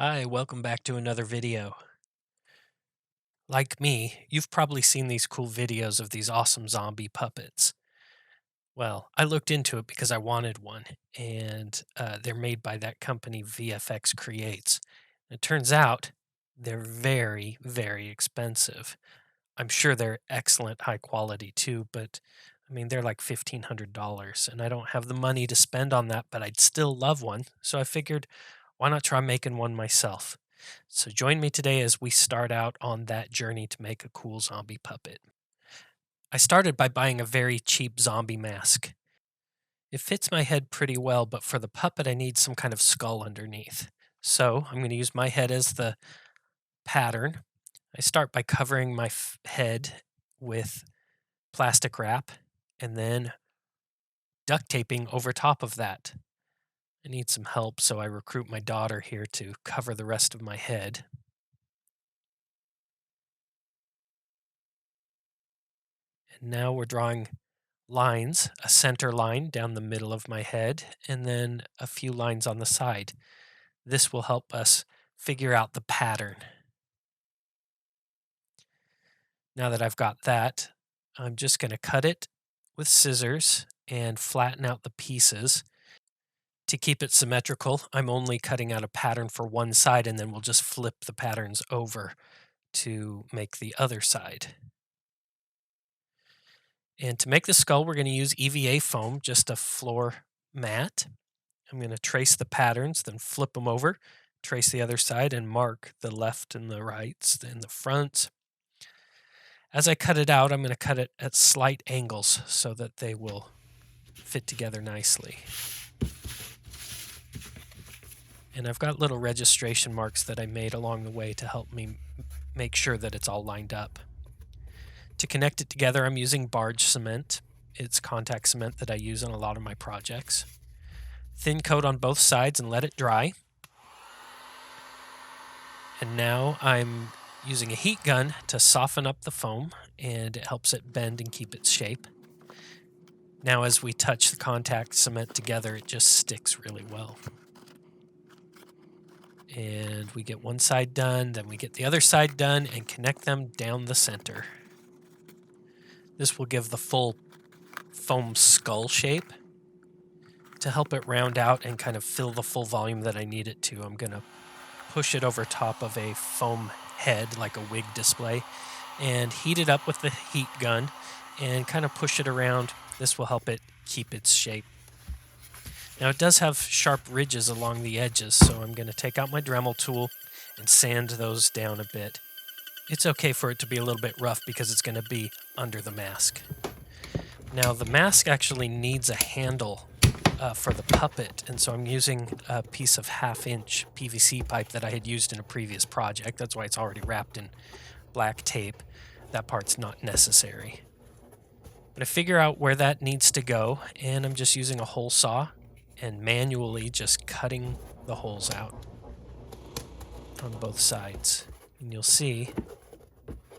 Hi, welcome back to another video. Like me, you've probably seen these cool videos of these awesome zombie puppets. Well, I looked into it because I wanted one, and they're made by that company VFX Creates. It turns out they're very, very expensive. I'm sure they're excellent high quality too, but I mean, they're like $1,500, and I don't have the money to spend on that, but I'd still love one. So I figured, why not try making one myself? So join me today as we start out on that journey to make a cool zombie puppet. I started by buying a very cheap zombie mask. It fits my head pretty well, but for the puppet, I need some kind of skull underneath. So I'm going to use my head as the pattern. I start by covering my head with plastic wrap and then duct taping over top of that. I need some help, so I recruit my daughter here to cover the rest of my head. And now we're drawing lines, a center line down the middle of my head, and then a few lines on the side. This will help us figure out the pattern. Now that I've got that, I'm just going to cut it with scissors and flatten out the pieces. To keep it symmetrical, I'm only cutting out a pattern for one side, and then we'll just flip the patterns over to make the other side. And to make the skull, we're going to use EVA foam, just a floor mat. I'm going to trace the patterns, then flip them over, trace the other side, and mark the left and the rights and the fronts. As I cut it out, I'm going to cut it at slight angles so that they will fit together nicely. And I've got little registration marks that I made along the way to help me make sure that it's all lined up. To connect it together, I'm using barge cement. It's contact cement that I use on a lot of my projects. Thin coat on both sides and let it dry. And now I'm using a heat gun to soften up the foam, and it helps it bend and keep its shape. Now as we touch the contact cement together, it just sticks really well. And we get one side done, then we get the other side done and connect them down the center. This will give the full foam skull shape. To help it round out and kind of fill the full volume that I need it to, I'm going to push it over top of a foam head, like a wig display, and heat it up with the heat gun and kind of push it around. This will help it keep its shape. Now it does have sharp ridges along the edges, so I'm going to take out my Dremel tool and sand those down a bit. It's okay for it to be a little bit rough because it's going to be under the mask. Now the mask actually needs a handle for the puppet, and so I'm using a piece of 1/2-inch PVC pipe that I had used in a previous project. That's why it's already wrapped in black tape. That part's not necessary. But I figure out where that needs to go, and I'm just using a hole saw and manually just cutting the holes out on both sides. And you'll see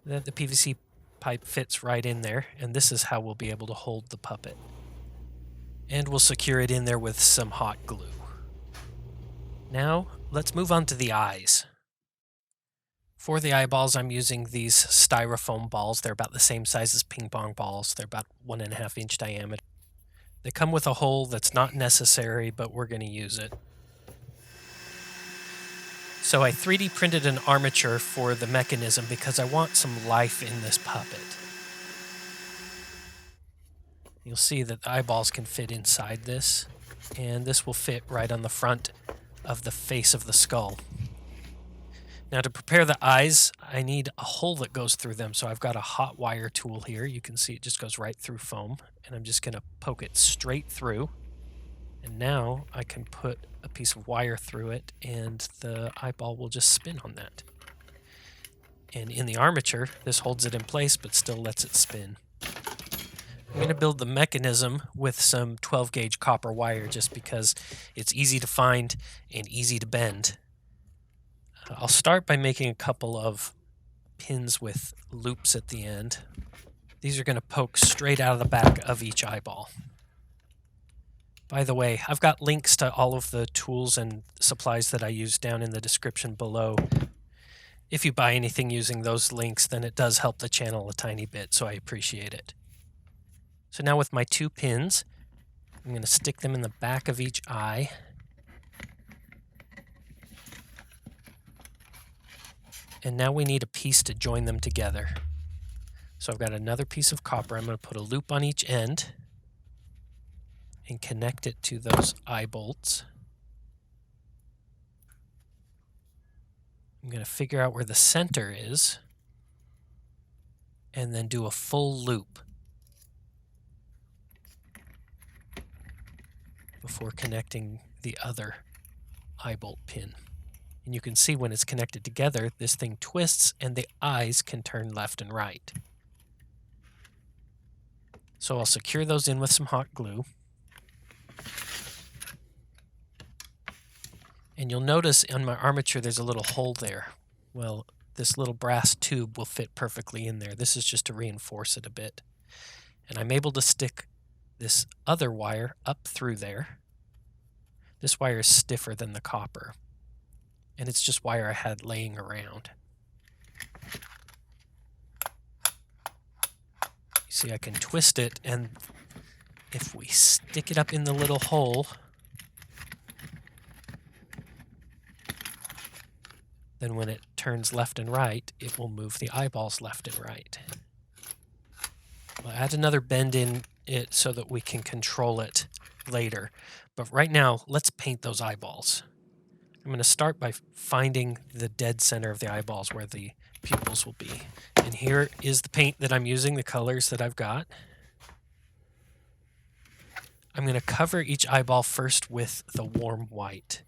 that the PVC pipe fits right in there, and this is how we'll be able to hold the puppet. And we'll secure it in there with some hot glue. Now, let's move on to the eyes. For the eyeballs, I'm using these styrofoam balls. They're about the same size as ping pong balls. They're about 1.5-inch diameter. They come with a hole that's not necessary, but we're going to use it. So I 3D printed an armature for the mechanism because I want some life in this puppet. You'll see that the eyeballs can fit inside this, and this will fit right on the front of the face of the skull. Now to prepare the eyes, I need a hole that goes through them, so I've got a hot wire tool here. You can see it just goes right through foam, and I'm just going to poke it straight through. And now I can put a piece of wire through it, and the eyeball will just spin on that. And in the armature, this holds it in place but still lets it spin. I'm going to build the mechanism with some 12-gauge copper wire just because it's easy to find and easy to bend. I'll start by making a couple of pins with loops at the end. These are going to poke straight out of the back of each eyeball. By the way, I've got links to all of the tools and supplies that I use down in the description below. If you buy anything using those links, then it does help the channel a tiny bit, so I appreciate it. So now with my 2 pins, I'm going to stick them in the back of each eye. And now we need a piece to join them together. So I've got another piece of copper. I'm going to put a loop on each end and connect it to those eye bolts. I'm going to figure out where the center is and then do a full loop before connecting the other eye bolt pin. And you can see when it's connected together, this thing twists and the eyes can turn left and right. So I'll secure those in with some hot glue. And you'll notice on my armature there's a little hole there. Well, this little brass tube will fit perfectly in there. This is just to reinforce it a bit. And I'm able to stick this other wire up through there. This wire is stiffer than the copper. And it's just wire I had laying around. You see, I can twist it, and if we stick it up in the little hole, then when it turns left and right, it will move the eyeballs left and right. We'll add another bend in it so that we can control it later. But right now, let's paint those eyeballs. I'm going to start by finding the dead center of the eyeballs where the pupils will be. And here is the paint that I'm using, the colors that I've got. I'm going to cover each eyeball first with the warm white.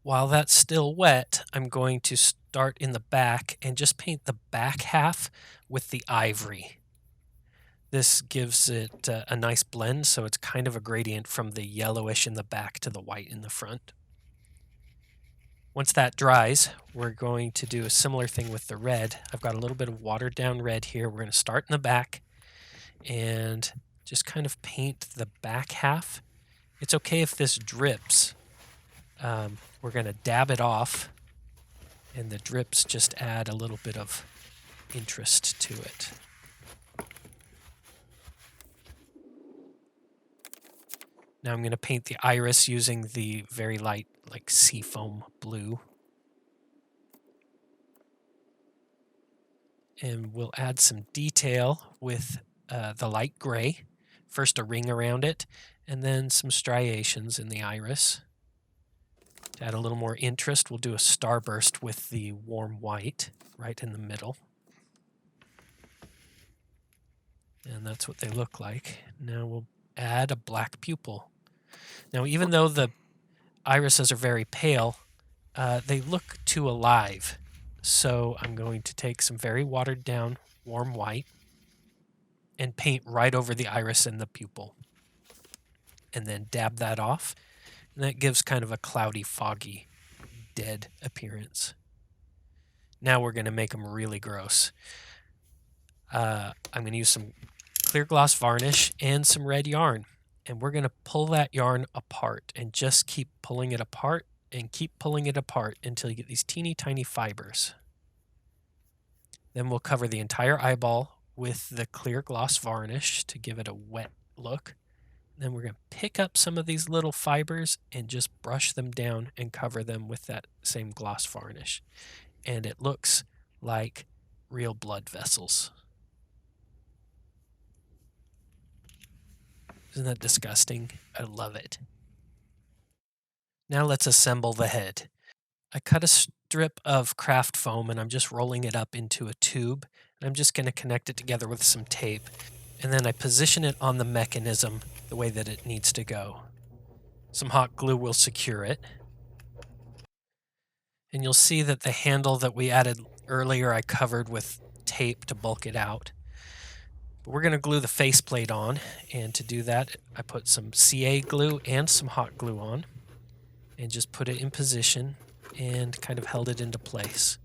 While that's still wet, I'm going to start in the back and just paint the back half with the ivory. This gives it a nice blend, so it's kind of a gradient from the yellowish in the back to the white in the front. Once that dries, we're going to do a similar thing with the red. I've got a little bit of watered down red here. We're going to start in the back and just kind of paint the back half. It's okay if this drips. We're going to dab it off, and the drips just add a little bit of interest to it. Now I'm going to paint the iris using the very light, like seafoam blue. And we'll add some detail with the light gray. First a ring around it, and then some striations in the iris. To add a little more interest, we'll do a starburst with the warm white right in the middle. And that's what they look like. Now we'll add a black pupil. Now, even though the irises are very pale, they look too alive. So I'm going to take some very watered down warm white and paint right over the iris and the pupil. And then dab that off. And that gives kind of a cloudy, foggy, dead appearance. Now we're going to make them really gross. I'm going to use some clear gloss varnish and some red yarn. And we're going to pull that yarn apart and just keep pulling it apart and keep pulling it apart until you get these teeny tiny fibers. Then we'll cover the entire eyeball with the clear gloss varnish to give it a wet look. Then we're going to pick up some of these little fibers and just brush them down and cover them with that same gloss varnish. And it looks like real blood vessels. Isn't that disgusting? I love it. Now let's assemble the head. I cut a strip of craft foam and I'm just rolling it up into a tube. And I'm just going to connect it together with some tape. And then I position it on the mechanism the way that it needs to go. Some hot glue will secure it. And you'll see that the handle that we added earlier I covered with tape to bulk it out. But we're going to glue the faceplate on, and to do that I put some CA glue and some hot glue on and just put it in position and kind of held it into place.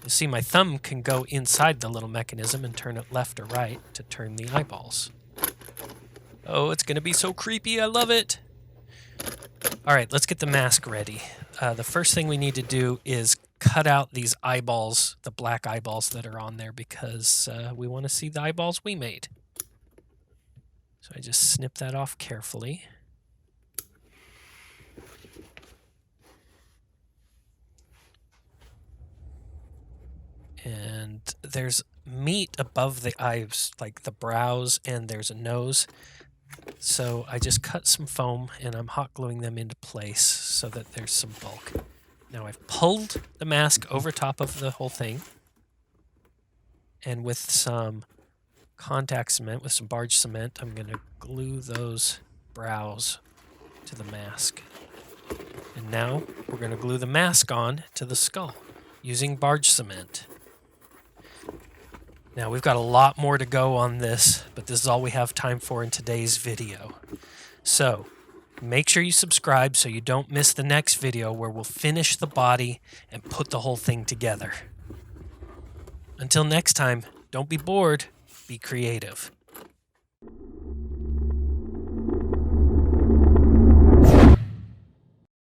You see my thumb can go inside the little mechanism and turn it left or right to turn the eyeballs. Oh, it's going to be so creepy. I love it. All right, let's get the mask ready. The first thing we need to do is cut out these eyeballs, the black eyeballs that are on there, because we want to see the eyeballs we made. So I just snip that off carefully. And there's meat above the eyes, like the brows, and there's a nose. So I just cut some foam and I'm hot gluing them into place so that there's some bulk. Now I've pulled the mask over top of the whole thing. And with some contact cement, with some barge cement, I'm going to glue those brows to the mask. And now we're going to glue the mask on to the skull using barge cement. Now, we've got a lot more to go on this, but this is all we have time for in today's video. So, make sure you subscribe so you don't miss the next video where we'll finish the body and put the whole thing together. Until next time, don't be bored, be creative.